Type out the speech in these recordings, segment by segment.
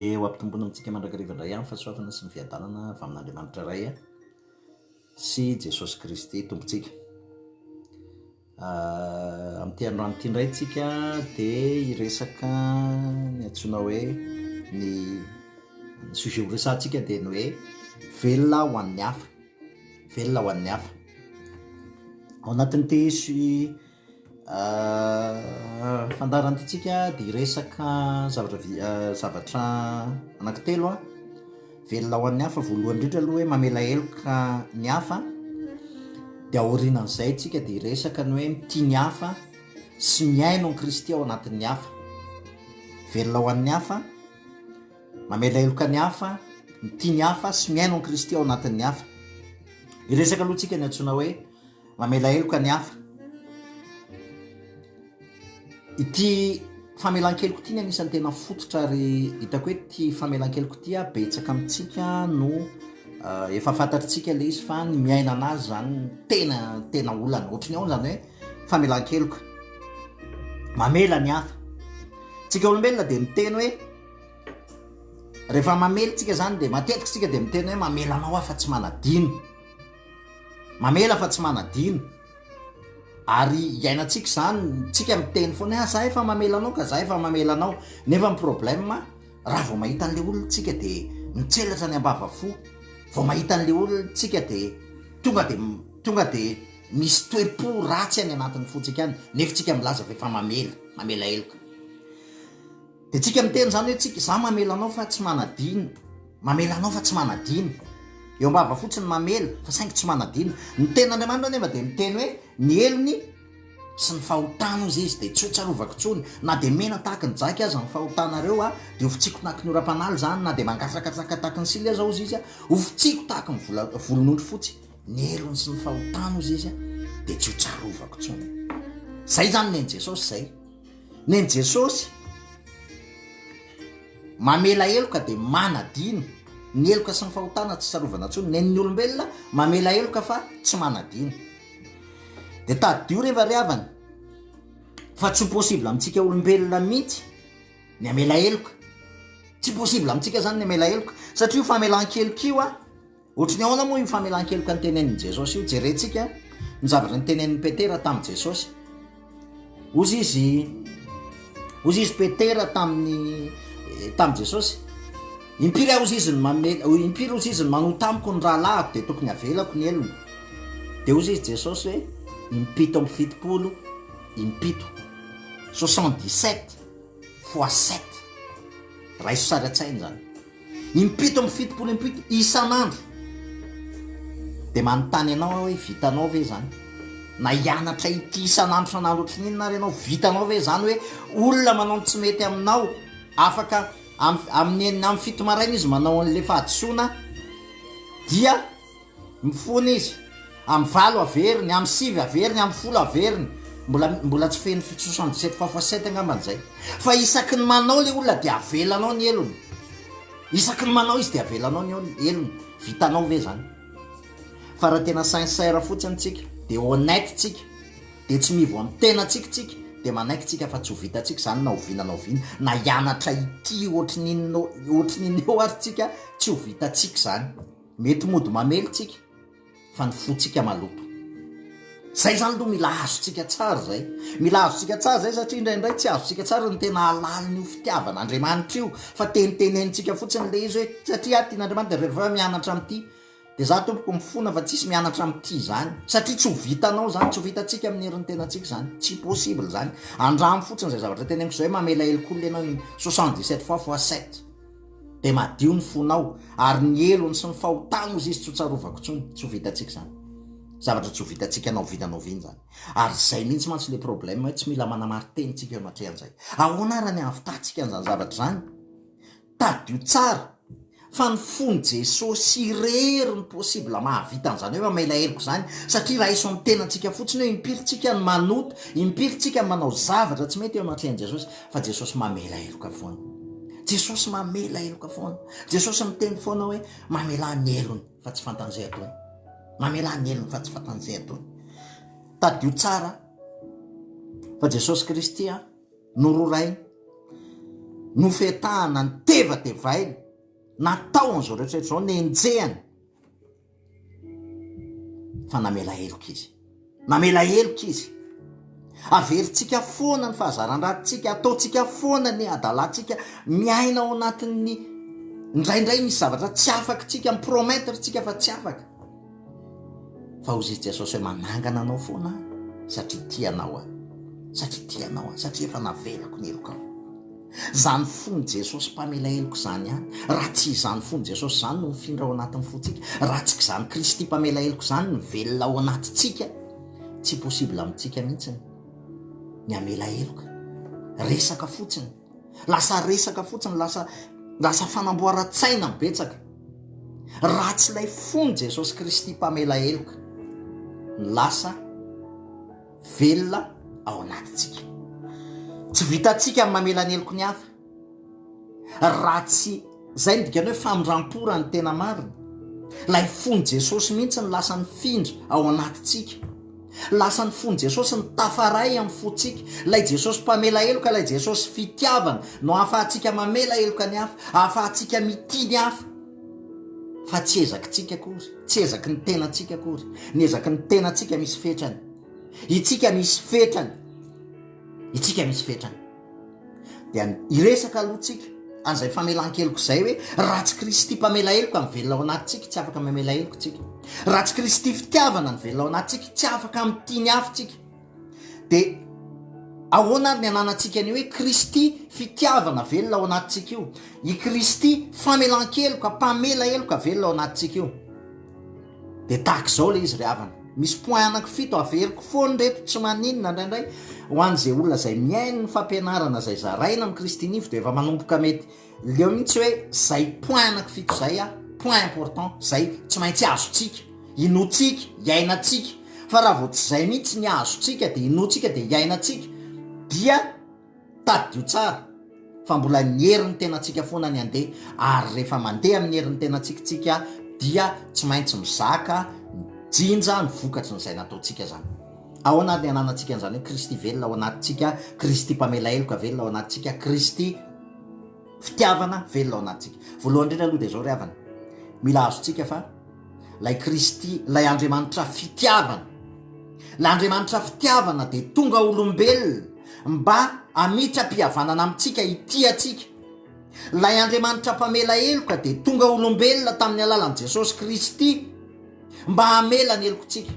eo ampitombona amintsika mandrakarivaindray ihany fahasoavana sy ny fiadanana avy amin'Andriamanitra iray sy Jesosy Kristy tompontsika. Amin'ity androany ity indray tsika dia hiresaka ny antsoina hoe ny sujet ho resantsika dia ny hoe velona ho an'ny hafa, velona ho an'ny hafa. Ao anatin'ity fandaran'itsika dia hiresaka zavatra anankitelo velona ho an'ny hafa. Voalohany indrindra aloha hoe mamela heloka ny hafa, dia aorianan'izay tsika dia hiresaka ny hoe mitia ny hafa sy miaino ny Kristy ao anatin'ny hafa. Velona ho an'ny hafa, mamela heloka ny hafa, mitia ny hafa sy miaino ny Kristy ao anatin'ny hafa. Hiresaka aloha tsika ny antsoina hoe mamela heloka ny hafa. Ity famelan-keloka ity ny anisan'ny tena fototra ary hitako hoe ity famelan-keloka ity betsaka amintsika no efa fantatritsika le izy fa ny miaina anazy zany tena olana ohatrany ao zany hoe famelan-keloka, mamela ny hafa. Tsika olombelona dia miteny hoe rehefa mamela tsika zany dia matetika tsika dia miteny hoe mamela anao aho fa tsy manadino, mamela fa tsy manadino. Ary iainantsika zany, tsika miteny foana zaho efa mamela anao ka zaho efa mamela anao. Nefa ny problème raha vao mahita an'le olona tsika dia mitselatra ny ambavafo, vao mahita an'le olona tsika dia tonga dia misy toe-po ratsy any anatin'ny fotsika any, nefa tsika milaza fa efa mamela heloka. Dia tsika miteny zany hoe tsika zaho mamela anao fa tsy manadino, mamela anao fa tsy manadino. Eo ambava fotsiny mamela fa saingy tsy manadino. Ny ten'Andriamanitra nefa dia miteny hoe ny helony sy ny fahotana izy dia tsy ho tsarovako intsony. Na dia mena tahaka ny jaky aza ny fahotanareo dia hofitsiako tahaka ny ora-panaly zany, na dia mangasakatsaka tahaka ny sily aza izy hofitsiako tahaka ny volon'ondry fotsy. Ny helony sy ny fahotana izy dia tsy ho tsarovako intsony. Zay zany neny Jesosy zay. Neny Jesosy mamela heloka dia manadino. Ny heloka sy ny fahotana tsy tsarovana intsony. Nen'ny olombelona mamela heloka fa tsy manadino. Dia tadio rehefa riavana fa tsy possible amintsika olombelona mihitsy ny amela heloka. Tsy possible amintsika zany ny amela heloka satria io famelan-keloka io ohatrany ahoana moa io famelan-keloka ny tenenin'i Jesosy io. Jerentsika ny zavatra ny tenenin'i Petera tamin'i Jesosy. Ozy izy Petera tamin'i Jesosy, impiry aho izy impiry ozy izy ny manota amiko ny rahalahako dia tokony avelako ny elony. Dia ozy izy Jesosy hoe impito amby fitopolo impito 77 fois 7 raha iso sary an-tsainy zany. Impito amby fitopolo impito isan'andro. Dia manontany anao hoe vitanao ve zany? Na hianatra ity isan'andro san'andro ohatrany inona ary ianao, vitanao ve zany hoe olona manao tsy mety aminao afaka amin'ny fito maraina izy manao an'le fahadisoana dia mifony izy amin'ny valo averiny, amin'ny sivy averiny, amin'ny folo averiny, mbola tsy feno 77 fois 7 angamban'izay. Fa isaky ny manao le olona dia avelanao ny elony, isaky ny manao izy dia avelanao ny elony. Vitanao ve zany? Fa raha tena sincère fotsiny tsika dia honnête tsika dia tsy mivo amin'ny tenantsika tsika dia manaiky tsika fa tsy ho vitantsika zany na oviana na hianatra ity ohatrin'iny eo ary tsika tsy ho vitantsika zany. Mety mody mamely tsika fa ny fotsika maloto. Zay zany aloha mila azontsika tsara zay. Mila azontsika tsara zay satria indraindray tsy azontsika tsara ny tena alalin'io fitiavan'Andriamanitra io fa tenitenenitsika fotsiny le izy hoe satria tian'Andriamanitra rehefa mianatra amin'ity dia za tompoko mifona fa tsisy mianatra amin'ity zany satria tsy ho vitanao zany, tsy ho vitantsika amin'ny herin'ny tenantsika zany, tsy possible zany. Andramo fotsiny zay zavatra teneniko zay mamela helok'olona ianao 77 fois 7 dia madio ny fonao ary ny elony sy ny fahotana izy tsy ho tsarovako intsony. Tsy ho vitantsika zany, zavatra tsy ho vitantsika anao viana zany. Ary zay mihitsy mantsy le problème hoe tsy mila manamaritenitsika eo matrehan'izay. Ahoana raha ny avitantsika an'izany zavatra zany? Tadio tsara fa ny fony Jesosy irery ny possible mahavita an'izany hoe mamela heloko zany, satria raha iso amin'ny tenantsika fotsiny hoe impiritsika ny manota, impiritsika ny manao zavatra tsy mety eo amatrehan'i Jesosy, fa Jesosy mamela heloka foana. Jesosy mamela heloka foana. Jesosy miteny foana hoe mamela ny elony fa tsy fantan'izay atony, mamela ny elony fa tsy fantan'izay atony. Tadio tsara fa Jesosy Kristy nororainy nofetahana ny tevatevainy natao an'izao rehetrarehetra zao nenjehany fa namela heloka izy, namela heloka izy. Averintsika foana ny fahazaran-dratsika, ataotsika foana ny adalantsika miaina ao anatin'ny indraindray misy zavatra tsy afaka tsika miprometretsika fa tsy afaka, fa ho izy Jesosy hoe manangana anao foana satria tianao a, satria tianao a, satria efa navelako ny heloka ao. Zany fony Jesosy mpamela heloka zany ihany. Raha tsy izany fony Jesosy zany no mifindra ao anatin'ny fontsika, raha tsy zany Kristy mpamela heloka zany ny velona ao anatintsika, tsy possible amintsika mihitsiny ny amela heloka. Resaka fotsiny, lasa resaka fotsiny, lasa fanamboaran-tsaina mibetsaka. Raha tsy ilay fony Jesosy Kristy mpamela heloka ny lasa velona ao anatintsika. Tsy vitantsika ny mamela ny heloko ny hafa. Raha tsy zay ny dikany hoe famindram-pora ny tena marina, lay fony Jesosy mihitsy ny lasa ny findra ao anatintsika, lasa ny fony Jesosy ny tafaray amin'ny fontsika. Lay Jesosy mpamela heloka, lay Jesosy fitiavana no ahafahantsika mamela heloka ny hafa, ahafahantsika mity ny hafa. Fa tsy ezakintsika akory, tsy ezaky ny tenantsika akory. Ny ezaky ny tenantsika misy fetrany, itsika misy fetrany, itsika misy fetrany. Dia iresaka alohantsika an'izay famelan-keloko izay hoe raha tsy Kristy mpamela heloka ny velona ao anatintsika, tsy afaka mamela heloka tsika. Raha tsy Kristy fitiavana ny velona ao anatintsika, tsy afaka mitiny hafintsika. Dia ahoana ny ananantsika ny hoe Kristy fitiavana velona ao anatintsika io, i Kristy famelan-keloka, mpamela heloka velona ao anatintsika io. Dia tahaka izao le izy ry havana. Misy point anankifito averiko foana reto tsy maninona indraindray ho an'izay olona zay miaino ny fampianarana zay zaraina amin'ny Kristy nivo, dia efa manomboka mety leo mihitsy hoe zay point anankifito zay a point important zay tsy maintsy azotsika, inotsika, iainatsika. Fa raha vao tsy zay mihitsy ny azotsika dia inotsika dia iainatsika, dia tadidio tsara fa mbola ny herin'ny tenantsika foana ny andeha. Ary rehefa mandeha amin'ny herin'ny tenantsika tsika dia tsy maintsy mizaka jinja ny vokatry n'izay nataontsika zany. Ahoana ny ananantsika an'izany hoe Kristy velona ao anatintsika, Kristy mpamela heloka velona ao anatintsika, Kristy fitiavana velona ao anatintsika. Voalohany indrindra aloha dia zao ry havana, mila azontsika fa lay Kristy, lay Andriamanitra fitiavana, lay Andriamanitra fitiavana dia tonga olombelona mba hamitra-pihavanana amintsika, itiatsika. Lay Andriamanitra mpamela heloka dia tonga olombelona tamin'ny alalan'i Jesosy Kristy mba hamela ny helokontsika.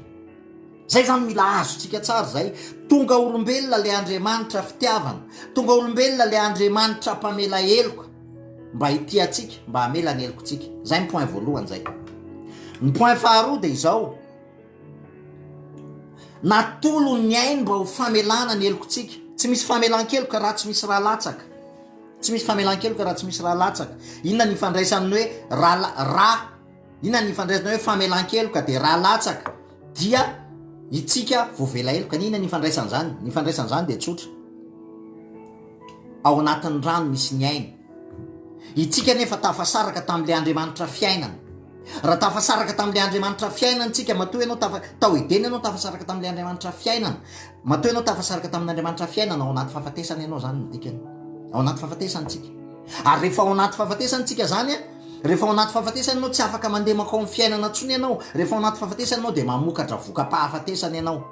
Zay zany mila azontsika tsara zay. Tonga olombelona le Andriamanitra fitiavana, tonga olombelona le Andriamanitra mpamela heloka mba hitiatsika, mba hamela ny helokontsika. Zay ny point voalohany zay. Ny point faharoa dia izao, natolo ny ainy mba ho famelana ny helokontsika. Tsy misy famelan-keloka raha tsy misy raha latsaka, tsy misy famelan-keloka raha tsy misy raha latsaka. Inona ny ifandraisany hoe inona ny ifandraisana hoe famelan-keloka dia raha latsaka, dia itsika voavela heloka. Inona ny ifandraisany zany? Ny ifandraisany zany dia tsotra, ao anatin'ny rano misy ny ainy. Itsika nefa tafasaraka tamin'ilay Andriamanitra fiainana. Raha tafasaraka tamin'ilay Andriamanitra fiainana tsika, matoa ianao tao edeny ianao tafasaraka tamin'ilay Andriamanitra fiainana, matoa ianao tafasaraka tamin'Andriamanitra fiainana, ao anaty fahafatesana ianao zany ny dikany, ao anaty fahafatesantsika. Ary rehefa ao anaty fahafatesantsika zany a, rehefa ao anaty fahafatesana ianao tsy afaka mandeha makao amin'ny fiainana ntsony ianao. Rehefa ao anaty fahafatesana ianao dia mamokatra voka-pahafatesana ianao.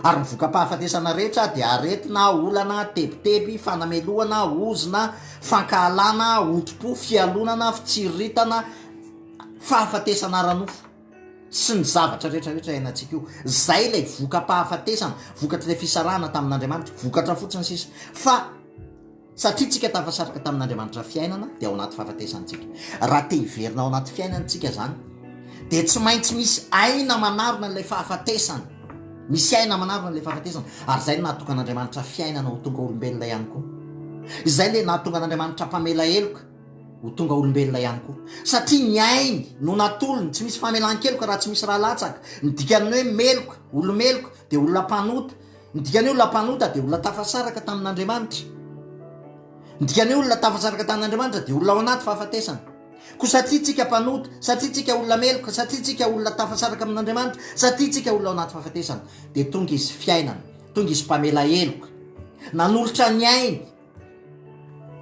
Ary ny voka-pahafatesana rehetra dia aretina, olana, tebiteby, fanamelohana, ozona, fankahalana, otro-po, fialonana, fitsiriritana, fahafatesana ara-nofo sy ny zavatra rehetrarehetra iainantsika io. Zay ilay voka-pahafatesana, vokatra ilay fisarahana tamin'Andriamanitra, vokatra fotsiny sisa. Fa satria tsika tafasaraka tamin'Andriamanitra fiainana dia ao anaty fahafatesantsika. Raha te hiverina ao anaty fiainantsika zany dia tsy maintsy misy aina manarona n'ilay fahafatesana, misy aina manarona n'ilay fahafatesana. Ary zay no nahatonga an'Andriamanitra fiainana ho tonga olombelona ihany koa. Izay le nahatonga an'Andriamanitra mpamela heloka ho tonga olombelona ihany koa. Satria ny ainy no natolony, tsy misy famelan-keloka raha tsy misy raha latsaka. Ny dikany hoe meloka, olomeloka dia olona mpanota. Ny dikany hoe olona mpanota dia olona tafasaraka tamin'Andriamanitra. Ny dikany hoe olona tafasaraka tamin'Andriamanitra dia olona ao anaty fahafatesana. Ko satria tsika mpanota, satria tsika olona meloka, satria tsika olona tafasaraka amin'Andriamanitra, satria tsika olona ao anaty fahafatesana, dia tonga izy fiainana, tonga izy mpamela heloka, nanolotra ny ainy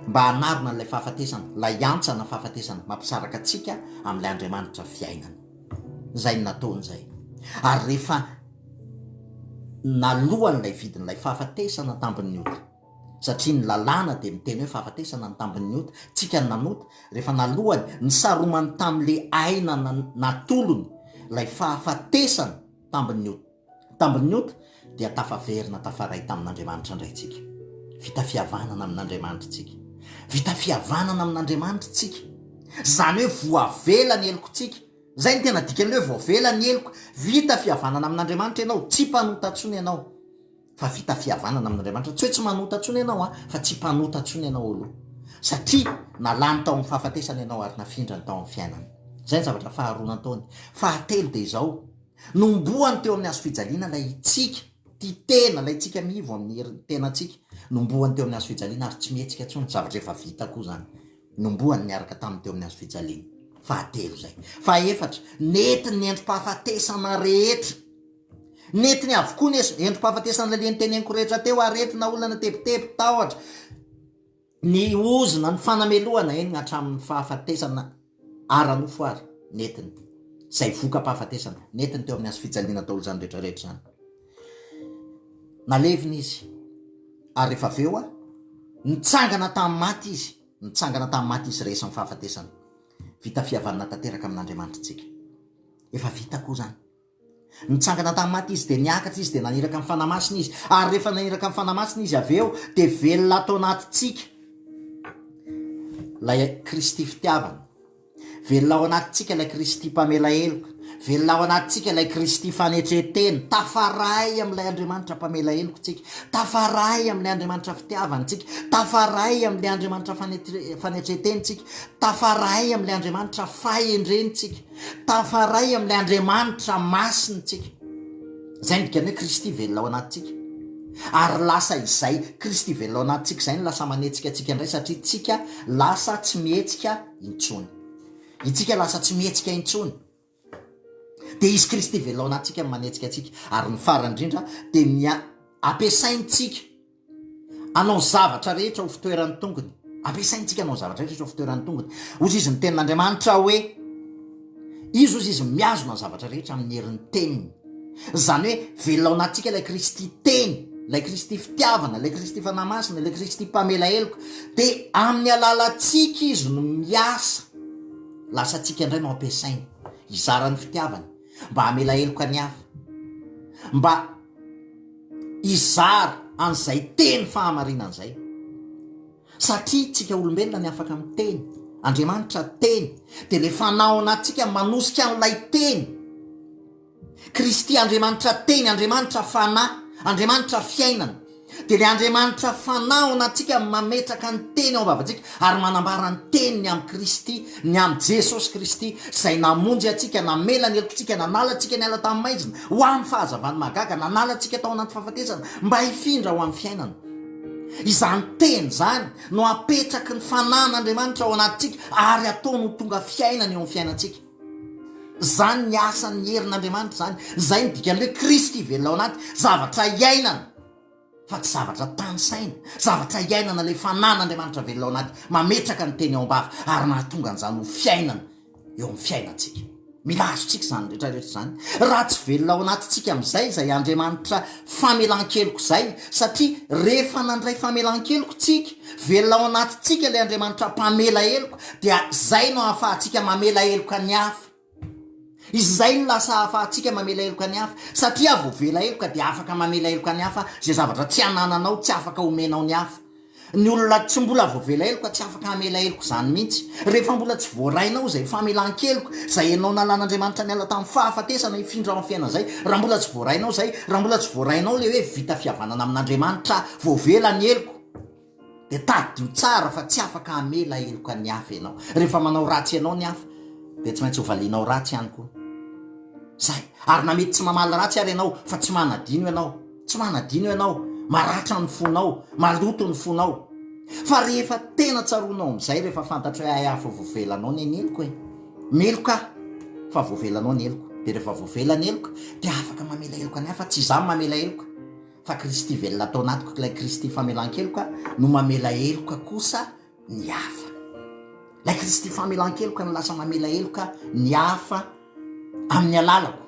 mba hanarona n'ilay fahafatesana, lay antsana fahafatesana mampisaraka atsika amin'ilay Andriamanitra fiainana. Zay ny nataony zay. Ary rehefa nalohan'ilay vidin'ilay fahafatesana tambin'ny ota, satria ny lalàna dia miteny hoe fahafatesana ny tambin'ny ota, tsika nanota, rehefa nalohany ny saromany tamin'le aina natolony lay fahafatesana tambin'ny ota dia tafaverina tafaray tamin'Andriamanitra indray tsika. Vita fihavanana amin'Andriamanitra tsika, vita fihavanana amin'Andriamanitra tsika, zany hoe voavela ny eloko tsika. Zay ny tena dikany hoe voavela ny eloko. Vita fihavanana amin'Andriamanitra ianao, tsy mpanota ntsony ianao, fa vita fihavanana amin'Andriamanitra. Tsy hoe tsy manota ntsony ianao fa tsy mpanota ntsony ianao aloha, satria nalany tao amin'ny fahafatesana ianao ary nafindrany tao amin'ny fiainana. Zay ny zavatra faharoa nataony. Fahatelo dia izao, nomboany teo amin'ny hazo fijaliana lay tsika, ty tena lay tsika mivo amin'ny tenatsika, nomboany teo amin'ny hazo fijaliana ary tsy mihetsika ntsony. Zavatra efa vita koa zany, nomboany niaraka tamin'ny teo amin'ny hazo fijaliana. Fahatelo zay. Fahaefatra, nety ny endrim-pahafatesana rehetra, netiny avokoa ny endrim-pahafatesana lay nyteneniko rehetra teo, aretina olana tebotebo tahotra, ny ozona, ny fanamelohana eny hatramin'ny fahafatesana ara-nofo ary, netiny zay voka-pahafatesana, netiny teo amin'ny hazo fijaliana daholo zany rehetrarehetra zany. Nalevina izy ary rehefa aveo a nitsangana tamin'ny maty izy, nitsangana tamin'ny maty izy rehesan'ny fahafatesana. Vita fihavanana tanteraka amin'Andriamanitra tsika, efa vita koa zany. Nitsangana tamin'ny maty izy dia niakatra izy dia naniraka amin'ny fanamasina izy, ary rehefa naniraka amin'ny fanamasina izy aveo dia velona atao anatintsika lay Kristy fitiavana, velona ao anatintsika lay Kristy mpamela heloka, velona ao anatintsika lay Kristy fanetreteny. Tafaray amin'ilay Andriamanitra mpamela heloko tsika, tafaray amin'ilay Andriamanitra fitiavana tsika, tafaray amin'ilay Andriamanitra fanetreteny tsika, tafaray amin'ilay Andriamanitra fahendreny tsika, tafaray amin'ilay Andriamanitra masiny tsika. Zay ny dikany hoe Kristy velona ao anatintsika. Ary lasa izay Kristy velona ao anatintsika zay ny lasa manetsika atsika indray, satria tsika lasa tsy mihetsika intsony, itsika lasa tsy mihetsika intsony. Dia izy Kristy velona ao anatintsika manetsika atsika. Ary ny farany indrindra dia ampiasaintsika anao zavatra rehetra ho fitoeran'ny tongony, ampiasaintsika anao zavatra rehetra ho fitoeran'ny tongony. Ozy izy ny tenin'Andriamanitra hoe izy ozy izy miazona zavatra rehetra amin'ny herin'ny teniny. Zany hoe velona ao anatintsika lay Kristy teny, lay Kristy fitiavana, lay Kristy fanamasina, lay Kristy mpamela heloko, dia amin'ny alalantsika izy no miasa. Lasa tsika indray no ampiasaina izarany fitiavana mba hamela heloka ny hafa, mba izara an'izay teny fahamarinana izay. Satria tsika olombelona ny afaka miteny, Andriamanitra teny, dia le fanao anatsika manosika an'ilay teny. Kristy Andriamanitra teny, Andriamanitra fanahy, Andriamanitra fiainana. Dia le Andriamanitra fanahy anatsika mametraka ny teny ao avavantsika ary manambara ny teniny amin'ny Kristy, ny amin'ny Jesosy Kristy izay namonjy atsika, namela ny helokontsika, nanala atsika ny ala tamin'ny maizina ho amin'ny fahazavany mahagaga, nanala atsika tao anaty fahafatesana mba hifindra ho amin'ny fiainana. Izany teny zany no apetraky ny fanan'Andriamanitra ao anatintsika ary ataony ho tonga fiainana eo amin'ny fiainantsika. Zany ny asan'ny herin'Andriamanitra zany. Zay ny dikany hoe Kristy velona ao anaty, zavatra iainana fa tsy zavatra tany-saina, zavatra iainana le fanan'Andriamanitra velona ao anaty, mametraka ny teny ao am-bava ary mahatonga an'izany ho fiainana eo amin'ny fiainantsika. Mila azontsika zany rehetrarehetra zany. Raha tsy velona ao anatintsika amin'izay izay Andriamanitra famelan-keloko zay, satria rehefa nandray famelan-keloko tsika, velona ao anatintsika le Andriamanitra mpamela heloko, dia zay no ahafahantsika mamela heloka ny hafa. Izay no lasa ahafahantsika mamela heloka ny hafa, satria voavela heloka dia afaka mamela heloka ny hafa zay zavatra tsy hanananao, tsy afaka omenao ny hafa. Ny olona tsy mbola voavela heloka tsy afaka hamela heloko zany mihitsy. Rehefa mbola tsy voarainao zay famelan-keloko zay ianao nalan'Andriamanitra niala tamin'ny fahafatesana hifindra ao amin'ny fiainana zay, raha mbola tsy voarainao zay, raha mbola tsy voarainao le hoe vita fihavanana amin'Andriamanitra voavela ny heloko, dia tadio tsara fa tsy afaka hamela heloka ny hafa ianao. Rehefa manao ratsy ianao ny hafa dia tsy maintsy hovalianao ratsy ihany koa. Zay, ary na mety tsy mamaly ratsy ary ianao fa tsy manadino ianao, tsy manadino ianao, maratra ny fonao, maloto ny fonao. Fa rehefa tena tsaronao amin'izay, rehefa fantatra hoe hafa voavelanao ny heloko e, meloka fa voavelanao ny heloko, dia rehefa voavela ny heloko dia afaka mamela heloka ny hafa. Tsy izaho mamela heloka fa Kristy velona atao anatiko, ilay Kristy famelan-keloka no mamela heloka kosa ny hafa. Lay Kristy famelan-keloka no lasa mamela eloka ny hafa amin'ny alalako.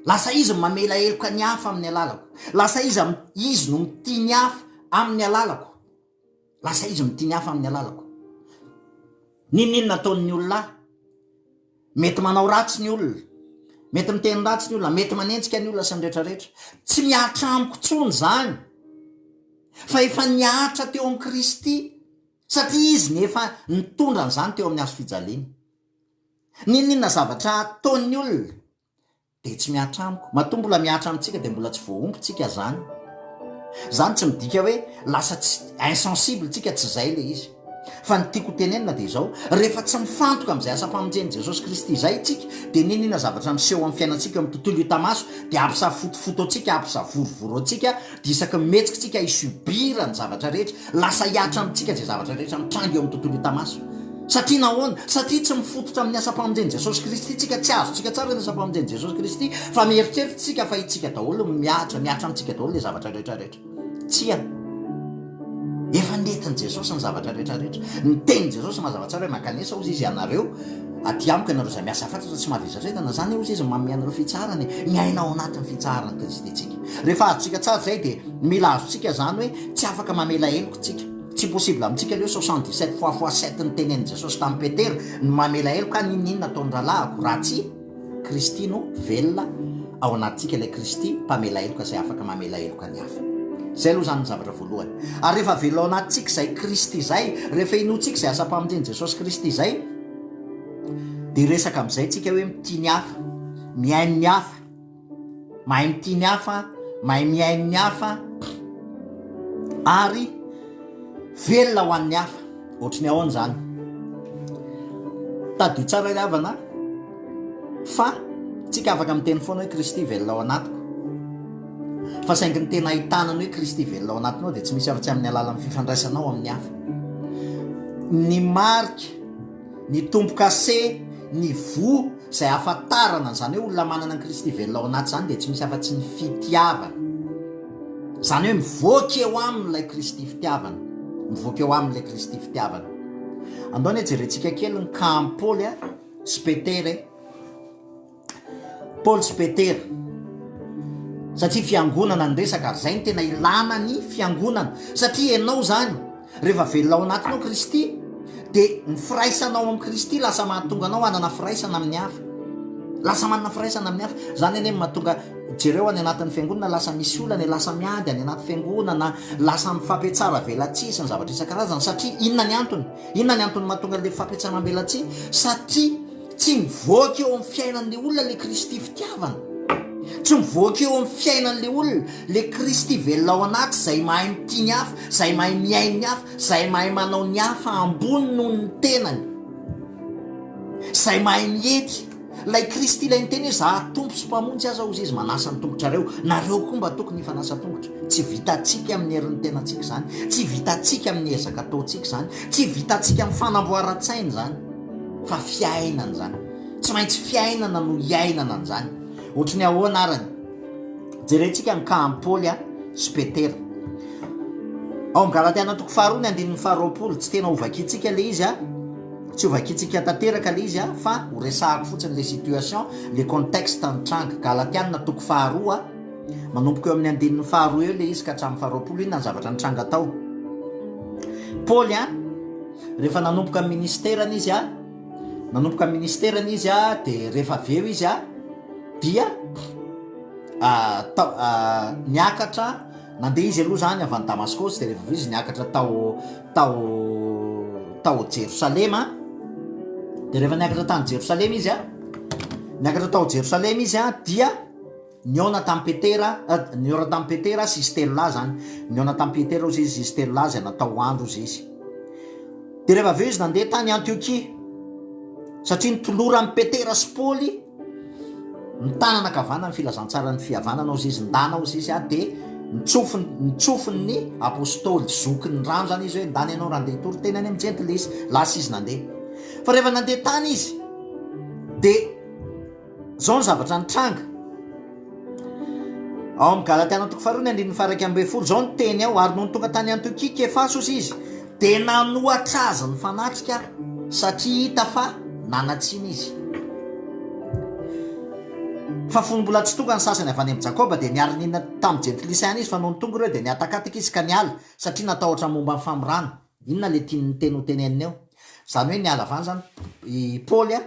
Lasa izy mamela eloka ny hafa amin'ny alalako. Lasa izy no mitia ny hafa amin'ny alalako. Lasa izy mitia ny hafa amin'ny alalako. Ninona nataon'ny olona? Mety manao ratsy ny olona, mety miteny ratsy ny olona, mety manenjika ny olona sy ny rehetrarehetra. Tsy miatra amiko tsony zany, fa efa niatra teo amin'ny Kristy, satria izy nefa nitondra an'izany teo amin'ny hazo fijaliana. Ninona zavatra ataon'ny olona dia tsy miatra amiko. Matoa mbola miatra amintsika dia mbola tsy voaompontsika zany. Zany tsy midika hoe lasa tsy insensible tsika, tsy izay le izy. Fa ny tiako tenenina dia izao, rehefa tsy mifantoka amin'izay asa-pamonjeny Jesosy Kristy izay itsika, dia ninona zavatra miseho amin'ny fiainantsika amin'ny tontolo hita-maso dia ampisafotofoto antsika, ampisavorovoro antsika, dia isaky mihetsika tsika isubira ny zavatra rehetra, lasa hiatra amintsika izay zavatra rehetra mitrangy eo amin'ny tontolo hita-maso. Satria nahoana? Satria tsy mifototra amin'ny asa-pamonjeny Jesosy Kristy tsika, tsy azontsika tsara ny asa-pamonjeny Jesosy Kristy, fa mieritreritsika fa itsika daholo miatra amintsika daholo le zavatra rehetrarehetra. Tsia efa nentin' Jesosy ny zavatra rehetrarehetra. Niteny Jesosy mazava tsara hoe mankanesa ozy izy anareo aty amiko ianareo izay miasa fantatra tsy mahavezatretana, zany ozy izy manome anareo fitsarany, miaina ao anatin'ny fitsarany Kristy tsika. Rehefa azontsika tsara zay dia mila azontsika zany hoe tsy afaka mamela eloko tsika. Tsy possible amintsika le 77 fois fois 7 ny tenenin' Jesosy tamin'ny Petera ny mamela eloko, ninona nataony rahalahako raha tsy Kristy no velona ao anatintsika ilay Kristy mpamela eloka izay afaka mamela eloka ny hafa. Zay aloha zany ny zavatra voalohany. Ary rehefa velona ao anatintsika izay Kristy izay, rehefa inoantsika izay asa-pamonjeny Jesosy Kristy izay, dia resaka amin'izay tsika hoe mitia ny hafa, miaino ny hafa, mahay mitia ny hafa, mahay miaino ny hafa, ary velona ho an'ny hafa. Ohatrany ahoana zany? Tadio tsara ny havana fa tsika afaka miteny foana hoe Kristy velona ao anatiko, fa saingy ny tena ahitanany hoe Kristy velona ao anatinao dia tsy misy afa-tsy amin'ny alalan'ny fifandraisanao amin'ny hafa. Ny marika, ny tompo-kase, ny vo izay ahafantarana zany hoe olona manana ny Kristy velona ao anaty zany dia tsy misy afa-tsy ny fitiavana. Zany hoe mivoaka eo amin'ilay Kristy fitiavana, mivoaka eo amin'ilay Kristy fitiavana. Andao ny jerentsika kely ny camp Paul sy Petera, Paul sy Petera, satria fiangonana ny resaka, ary zay ny tena ilana ny fiangonana. Satria ianao zany rehefa velona ao anatinao Kristy dia ny firaisanao amin'ny Kristy lasa mahatonga anao hanana firaisana amin'ny hafa, lasa manana firaisana amin'ny hafa. Zany eny mahatonga jereo any anatin'ny fiangonana lasa misy olana, lasa miady any anaty fiangonana, lasa mifampiatsara velatsy ny zavatra isan-karazany. Satria inona ny antony? Inona ny antony mahatonga le fampiatsara-belatsy? Satria tsy mivoaka eo amin'ny fiainan'le olona le Kristy fitiavana, tsy mivoaka eo amin'ny fiainan'le olona le Kristy velona ao anaty, izay mahay mitia ny hafa, izay mahay miaino ny hafa, izay mahay manao ny hafa ambony noho ny tenany, izay mahay mihety. Lay Kristy ilay niteny hoe za tompo sy mpamonjy aza ozy izy manasa ny tongotrareo, nareo koa mba tokony hifanasa tongotra. Tsy vitantsika amin'ny herin'ny tenantsika zany, tsy vitantsika amin'ny ezaka ataontsika zany, tsy vitantsika amin'ny fanamboaran-tsaina zany, fa fiainana zany. Tsy maintsy fiainana no hiainana an'izany. Ohatrany ahoana arany? Jerentsika ny camp Paul sy Petera ao amin'ny Galatiana toko faharoa ny andininy faharoapolo. Tsy tena ovakitsika le izy tsy ovakitsika tanteraka le izy fa ho resahako fotsiny le situation, le contexte nitranga. Galatiana toko faharoa manomboka eo amin'ny andininy faharoa eo le izy ka hatramin'ny faharoapolo. Inona ny zavatra nitranga tao? Paul rehefa nanomboka ministerany izy nanomboka ministerany izy dia rehefa avy eo izy dia niakatra, nandeha izy aloha zany avy any Damascos, dia rehefa izy niakatra tao Jerosalema. Dia rehefa niakatra tany Jerosalema izy niakatra tao Jerosalema izy dia niona tamin'ny Petera sy Stella zany, niona tamin'ny Petera ozy izy Stella zay natao andro ozy izy. Dia rehefa avy eo izy nandeha tany Antiokia, satria nitoloran'ny Petera sy Paoly ny tanana kavana ny filazantsara ny fihavanana ozy izy, ndana ozy izy dia nitsofiny ny apôstôly, zokiny rano zany izy hoe ndany ianao raha andeha tory tena any amin'ny Jentilesy. Lasa izy nandeha. Fa rehefa nandeha tany izy dia zao ny zavatra nitranga ao amin'ny Galatiana toko faharoa ny andininy faha 1 ambin'ny folo. Zao ny teny ao: ary noho ny tonga tany Antiokia Kefasy ozy izy de nanoatra azy ny fanatrika satria hita fa nanatsiny izy. Fa fonymbola tsy tonga ny sasany avy any amin'ny Jakoba de niara-nina tamin'ny Gentilisaina izy fa noho ny tonga ireo de niatakatika izy ka niala satria natahotra momba ny famorana. Inona le tiany teny ho teneniny eo? Zany hoe niala avany zany i Paoly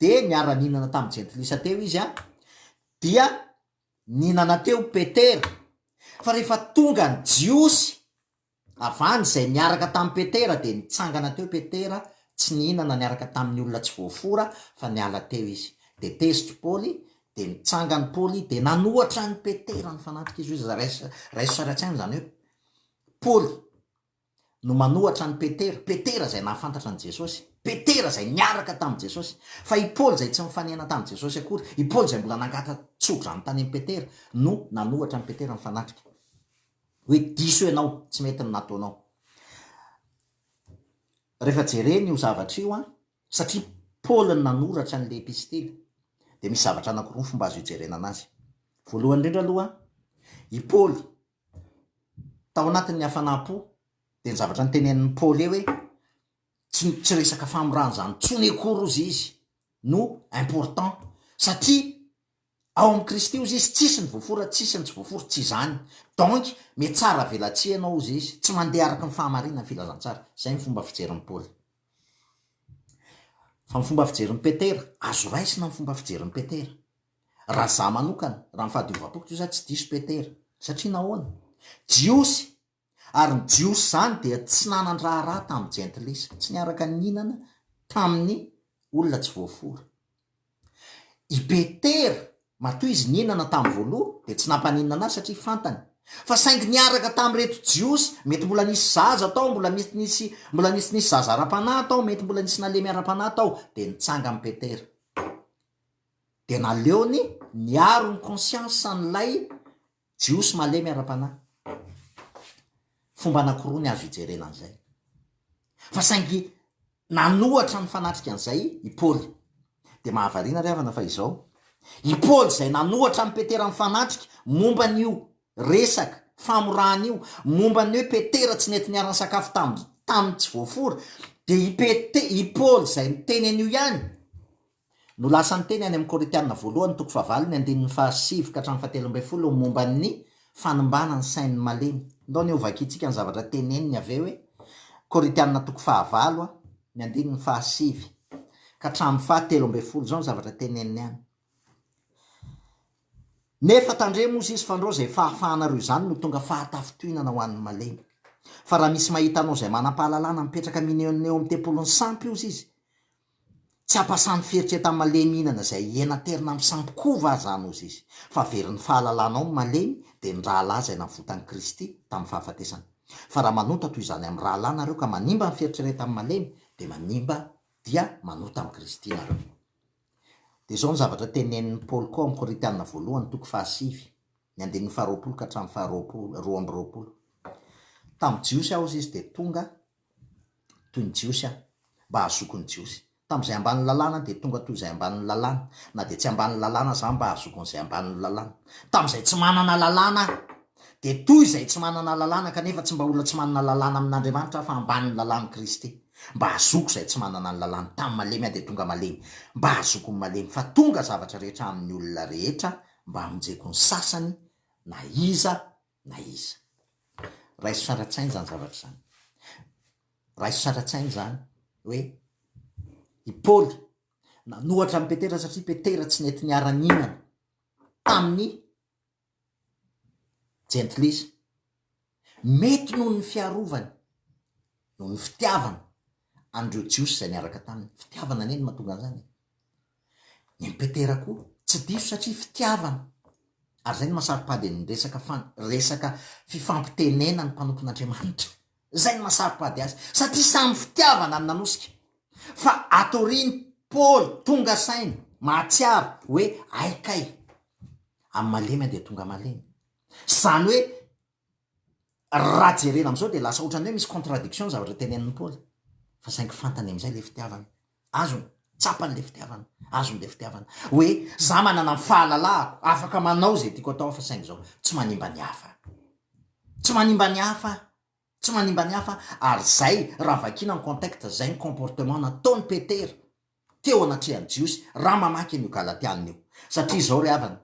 de niara-ninana tamin'ny Gentilisa teo izy dia ninana teo Petera. Fa rehefa tonga ny Jiosy avany zay niaraka tamin'ny Petera de nitsangana teo Petera, tsy nihinana niaraka tamin'ny olona tsy voafora fa niala teo izy. De tezitry Paoly de nitsangany Paoly de nanohatra ny Petera ny fanatrika izy hoe raiso saratsainy zany hoe Paoly no manohatra ny Petera zay nahafantatra ny Jesosy, Petera zay niaraka tamin'ny Jesosy. Fa i Paoly zay tsy mifanena tamin'ny Jesosy akory, i Paoly zay mbola nangata tsokra ny tany amin'ny Petera no nanohatra ny Petera ny fanatrika hoe diso ianao, tsy mety ny nataonao. Rehefa jereny io zavatra io satria Paoly ny nanoratra n'le epistily de misy zavatra anankiroa fomba azo ijerena anazy. Voalohany indrindra aloha i Paoly tao anatin'ny hafanam-po de ny zavatra ny tenenin'ny Paoly hoe tsy resaka famorana zany tsony akory ozy izy no important satria ao amin'ny Kristy ozy izy tsisy ny voafora, tsisy ny tsy voafora, tsy zany. Donc mety tsara velatsia ianao ozy izy, tsy mandeha araka ny fahamarinana ny filazantsara. Zay ny fomba fijerin'ny Paoly. Fa ny fomba fijerin'ny Petera azo raisina ny fomba fijerin'ny Petera. Raha za manokana, raha ny fahadiovam-poko za tsy diso Petera satria nahoana? Jiosy, ary ny Jiosy zany dia tsy nanan-draharaha tamin'ny Gentilisa, tsy niaraka ninana tamin'ny olona tsy voafora. I Petera matoa izy ninana tamin'ny voaloha de tsy nampaninana azy satria fantany. Fa saingy niaraka tamin'ireto Jiosy, mety mbola nisy zaza tao, mbola nisy zaza ara-panahy tao, mety mbola nisy nalemy ara-panahy tao, de nitsanga amin'ny Petera. De naleony niaro ny conscience an'ilay Jiosy malemy ara-panahy. Fomba anankiroa ny azo ijerena an'izay. Fa saingy nanohatra ny fanatrika an'izay i Paoly. De mahavariana ry havana fa izao i Paoly zay nanohatra ny Petera ny fanatrika momba n'io resaka famorana io, momba ny hoe Petera tsy nety niara sakafo tamin'ny tsy voafora, de i Paoly zay miteny an'io ihany no lasa nyteny any amin'ny Koritianina voalohany toko fahavalo ny andinin'ny fahasivy ka hatramin'ny fahateloambinifolo momba ny fanombana ny sain'ny malemy. Ndao ny ovakitsika ny zavatra teneniny aveo hoe Koritianina toko fahavalo ny andinin'ny fahasivy ka hatramin'ny fahateloambinifolo zao ny zavatra teneniny any. Nefa tandremo ozy izy fandro zay fahafahanareo zany no tonga fahatafotoinana ho an'ny malemy. Fa raha misy mahita anao zay manam-pahalalana mipetraka mineo amin'ny tempolon'ny sampy ozy izy, tsy hampasany fieritretan'ny malemy inana zay enaterina amin'ny sampy kova zany ozy izy, fa very ny fahalalanao ny malemy de ny rahalahy zay navotan'ny Kristy tamin'ny fahafatesana. Fa raha manota toy izany amin'ny rahalahy nareo ka manimba ny fieritreretan'ny malemy de manimba dia manota amin'ny Kristy nareo. De zao ny zavatra tenenin'ny Paoly koa amin'ny Koritianina voalohany toko fahasivy ny andinin'ny faharoapolo ka hatramin'ny roa amby roapolo. Tamin'ny Jiosy aho izy de tonga toy ny Jiosy mba ahazoko ny Jiosy. Tamin'izay ambanin'ny lalàna de tonga toy izay ambanin'ny lalàna, na de tsy ambanin'ny lalàna za mba ahazoko an'izay ambanin'ny lalàna. Tamin'izay tsy manana lalàna de toy izay tsy manana lalàna kanefa tsy mba olona tsy manana lalàna amin'Andriamanitra fa ambanin'ny lalàn'i Kristy. Mba azoko zay tsy manana ny lalàna tamin'ny malemy de tonga malemy, mba azoko ny malemy fa tonga zavatra rehetra amin'ny olona rehetra mba hamonjeko ny sasany na iza na iza. Raiso saratsainy zany zavatra zany. Raiso saratsainy zany hoe i Paoly nanohatra amin'ny Petera satria Petera tsy nety niara-ninana tamin'ny Gentilisa. Mety noho ny fiarovany, noho ny fitiavana andreo Jiosy zay niaraka taminy. Fitiavana neny mahatonga an'izany. Ny Petera koa tsy diso satria fitiavana. Ary zay ny mahasaripady ny resaka fifampitenena ny mpanompon'Andriamanitra. Zay ny mahasaripady azy satria samy fitiavana ny nanosika. Fa atoriny Paoly tonga sainy mahatsiaro hoe aikay amin'ny malemy de tonga malemy. Zany hoe raha jerena am'izao de lasa ohatrany hoe misy contradiction zavatra tenenin'ny Paoly. Fa saingy fantany am'izay le fitiavana. Azony tsapany le fitiavana, azony le fitiavana. Hoe za manana ny fahalalahako, afaka manao zay tiako atao fa saingy zao tsy manimba ny hafa. Tsy manimba ny hafa tsy manimba ny hafa ary zay raha vakina ny contexte zay ny comportement nataony Petera teo anatrehan'ny Jiosy raha mamaky an'io Galatianina io satria zao ry havana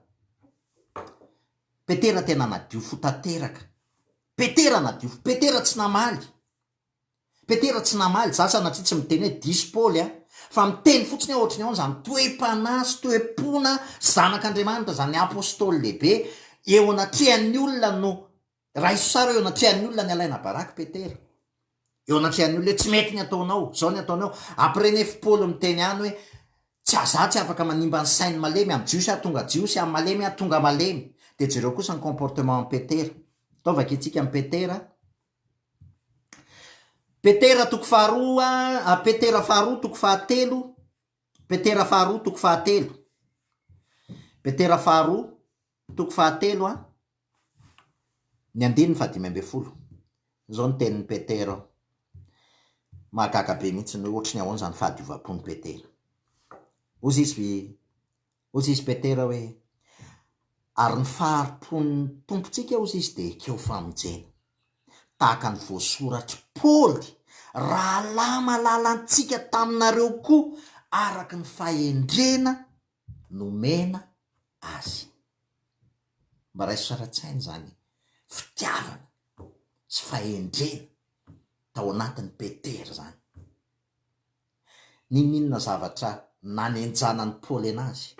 Petera tena nadio fo tanteraka. Petera nadio fo. Petera tsy namaly. Petera tsy namaly. Za sanatria tsy miteny hoe diso Paoly fa miteny fotsiny hoe ohatriny ao zany toe-panahy toe-pona zanak'Andriamanitra zany apôstôly lehibe eo anatrehan'ny olona no raha iso sara eo anatrehan'ny olona ny alaina baraky Petera. Eo anatrehan'ny olona hoe tsy mety ny ataonao, zao ny ataonao. Après nefa Paoly miteny any hoe tsy aza tsy afaka manimba ny sainy malemy amin'ny Jiosy tonga Jiosy amin'ny malemy tonga malemy. De jereo kosa ny comportement amin'ny Petera. Taovaka itsika amin'ny Petera. Petera toko faharoa, Petera faharoa toko fahatelo. Petera faharoa toko fahatelo. Petera faharoa toko fahatelo ny 15. Zao ny tenin'ny Petera. Mahagaga be mihitsy ny ohatriny ahoana zany fahadiovam-pon'ny Petera. Ozy izy Petera hoe ary ny faharom-pon'ny tompontsika ozy izy de keo famonjena tahaka ny voasoratry Paoly raha lama lalantsika taminareo koa araky ny fahendrena nomena azy. Mba raiso saratsainy zany fitiavana sy fahendrena tao anatin'ny Petera zany. Ninona zavatra nanenjana ny Paoly anazy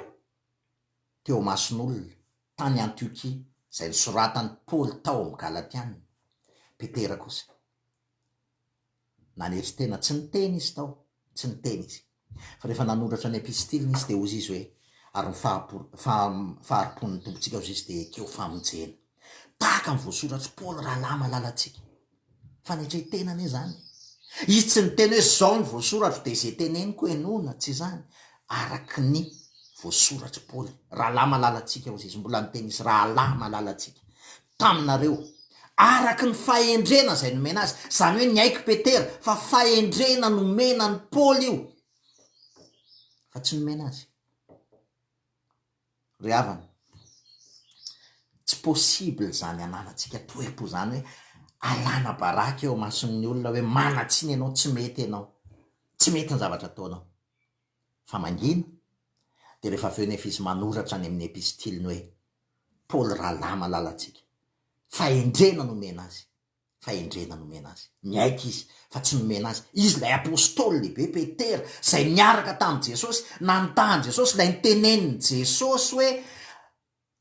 teo mason'olona tany Antiokia zay nisoratany Paoly tao amin'ny Galatianina. Petera kosa naneritena tsy niteny izy tao, tsy niteny izy fa rehefa nanoratra ny epistiliny izy de ozy izy hoe ary ny faharom-pon'ny tompontsika ozy izy de keo famonjena tahaka ny voasoratry Paoly raha lama lalantsika fanetretenany e zany. Izy tsy niteny hoe zao ny voasoratra de izay teneniko enona tsy zany araky ny voasoratra Paoly raha lama lalantsika ozy izy mbola niteny izy raha lama lalantsika taminareo araky ny fahendrena zay nomena azy. Zany hoe ny aiko Petera fa fahendrena nomena ny Paoly io fa tsy nomena azy. Ry havana tsy possible zany ananatsika toe-po zany hoe alana baraky eo mason'ny olona hoe manatsiny ianao tsy mety ianao, tsy mety ny zavatra ataonao. Fa mangina de rehefa aveo nefa izy manoratra any amin'ny epistiliny hoe Paoly raha lama lalantsika fahendrena nomena azy, fahendrena nomena azy. Miaiky izy fa tsy nomena azy. Izy lay apôstôly lehibe Petera zay niaraka tamin'i Jesosy nanontany Jesosy lay niteneniny Jesosy hoe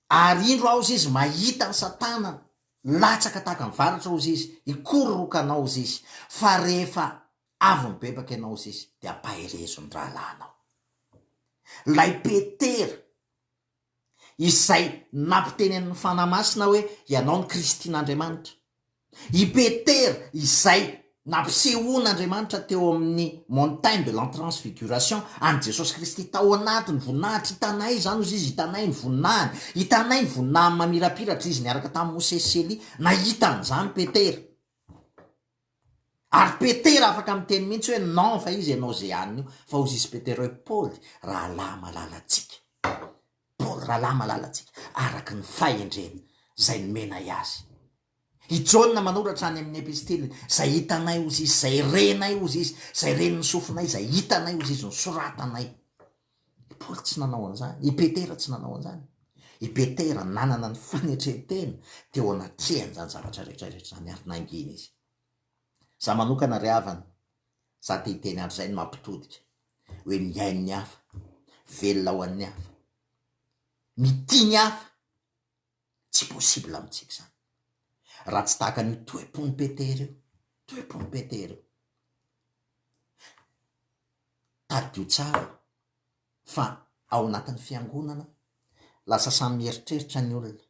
arindro aozy izy mahita ny Satana latsaka tahaka ny varatra ozy izy ikororokanao ozy izy fa rehefa avy mibebaka ianao ozy izy de ampaherezo ny rahalanao. Lay Petera izay nampitenen'ny fanahy masina hoe ianao ny Kristin'Andriamanitra. I Petera izay nampisehoan'Andriamanitra teo amin'ny montagne de la transfiguration any Jesosy Kristy tao anatiny voninahitra. Hitanay zany ozy izy, hitanay ny voninahiny, hitanay ny voninahiny mamirapiratra izy niaraka tamin'ny Mosesely nahita an'izany Petera. Ary Petera afaka miteny mihitsy hoe non fa izy ianao zay aniny io fa ozy izy Petera hoe Paoly raha lama lalantsika, Paoly raha lama lalantsika araky ny fahendrena zay nomena azy. I Jaona manoratra any amin'ny epistiliny zay hitanay ozy izy, zay renay ozy izy, zay reniny sofinay, zay hitanay ozy izy, nisoratanay. I Paoly tsy nanao an'izany, i Petera tsy nanao an'izany. I Petera nanana ny fanetretena teo anatrehany zany zavatra rehetrarehetra zany ary nangina izy. Za manokana ry havana, za te hiteny andro zay ny mampitodika hoe miainy ny hafa, velona ho an'ny hafa, mity ny hafa, tsy possible amintsika zany. Raha tsy tahaka ny toe-pony Petera io, toe-pony Petera io. Tadio tsara fa ao anatin'ny fiangonana lasa samy mieritreritra ny olona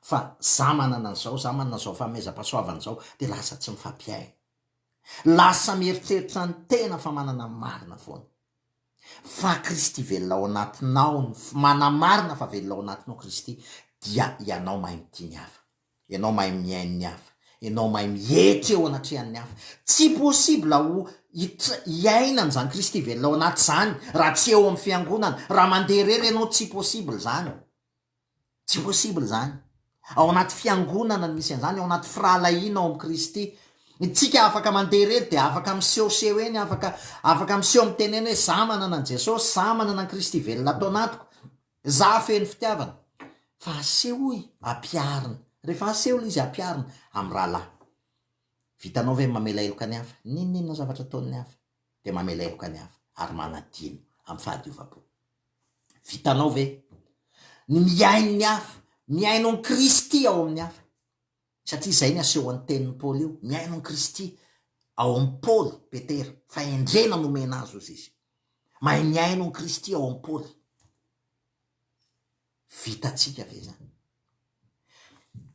fa za manana an'izao, za manana an'izao fameza-pasoavana zao de lasa tsy mifampiaina. Lasa mieritreritra ny tena fa manana marina foana. Fa Kristy velona ao anatinao, manamarina fa velona ao anatinao Kristy dia ianao mahay mity ny hafa. Ianao mahay miainy ny hafa, ianao mahay mietra eo anatrehan'ny hafa. Tsy possible ho hiaina n'izany Kristy velona ao anaty zany raha tsy eo amin'ny fiangonana, raha mandeha rery ianao tsy possible zany. Tsy possible zany. Ao anaty fiangonana misy an'izany, ao anaty firalahiana ao amin'ny Kristy Itsika afaka mandeha rery de afaka misehoseho eny, afaka miseho miteneny hoe za manana an Jesosy, za manana an Kristy velona atao anatiko, za feno fitiavana. Fa aseho i ampiarina, rehefa aseho izy ampiarina amin'ny rahalahy. Vitanao ve mamela heloka ny hafa, ninona zavatra ataon'ny hafa de mamela heloka ny hafa ary manadino amin'ny fahadiovam-po. Vitanao ve ny miaino ny hafa, miaino ny Kristy ao amin'ny hafa, satria izay ny asehoan'ny tenin'ny Paoly io, miaino ny Kristy ao amin'ny Paoly Petera, fa endrena nomena azy ozy izy, mahay miaino ny Kristy ao amin'ny Paoly. Vitatsika ve zany?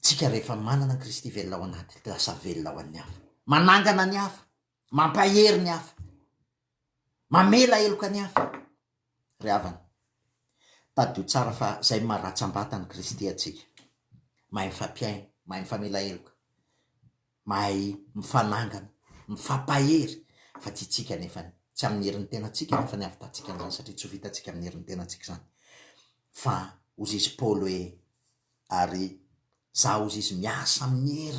Tsika rehefa manana ny Kristy velona ao anaty, lasa velona ao an'ny hafa, manangana ny hafa, mampahery ny hafa, mamela heloka ny hafa. Ry havana, tadio tsara fa zay maratsa-batany Kristy atsika, mahay mifampiaino, mahay mifamela heloka, mahay mifanangana, mifampahery. Fa tsy tsika nefany, tsy amin'ny herin'ny tenatsika nefa ny avitatsika an'izany, satria tsy ho vitatsika amin'ny herin'ny tenatsika zany. Fa ozy izy Paoly hoe, ary za ozy izy miasa amin'ny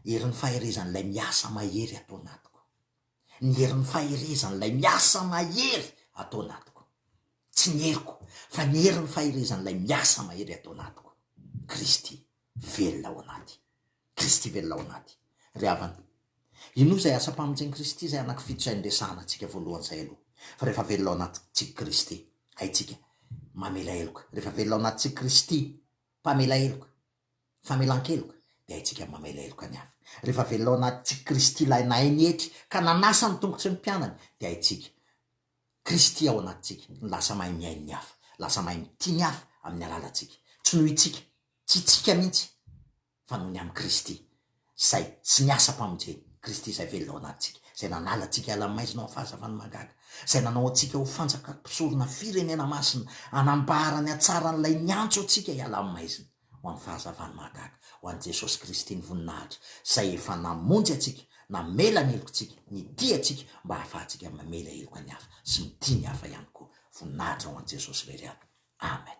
herin'ny faherezan'ilay miasa mahery atao anatiko, ny herin'ny faherezan'ilay miasa mahery atao anatiko, tsy ny heriko fa ny herin'ny faherezan'ilay miasa mahery atao anatiko. Kristy velona ao anaty, Kristy velona ao anaty. Ry havana, ino zay asa mpamonjeny Kristy zay anakifito zay ndresana antsika voalohany zay aloha. Fa rehefa velona ao anatintsika Kristy, haitsika mamela heloka. Rehefa velona ao anatintsika Kristy, mpamela heloka, famelan-keloka, de haitsika mamela heloka ny hafa. Rehefa velona ao anatintsika Kristy ilay nahay nihetry ka nanasa ny tongotry ny mpianany, de haitsika Kristy ao anatintsika ny lasa mahay miaino ny hafa, lasa mahay mitia ny hafa amin'ny alalantsika. Tsy noho itsika, tsy tsika mihitsy, fa noho ny amin'ny Kristy zay sy ny asa mpamonjeny Kristy zay velona ao anatintsika, zay nanala antsika ala maizina ao amin'ny fahazavany magaga, zay nanao antsika ho fanjakam-pisorona firenena masina, anambarany atsaran'ilay niantso antsika hiala amin'ny maizina ho amin'ny fahazavany magaga, ho an'i Jesosy Kristy ny voninahitra zay efa namonjy antsika, namela ny helokantsika, nitia antsika mba hahafahantsika mamela heloka ny hafa sy mitia ny hafa ihany koa. Voninahitra ho an'i Jesosy rery avy. Amen.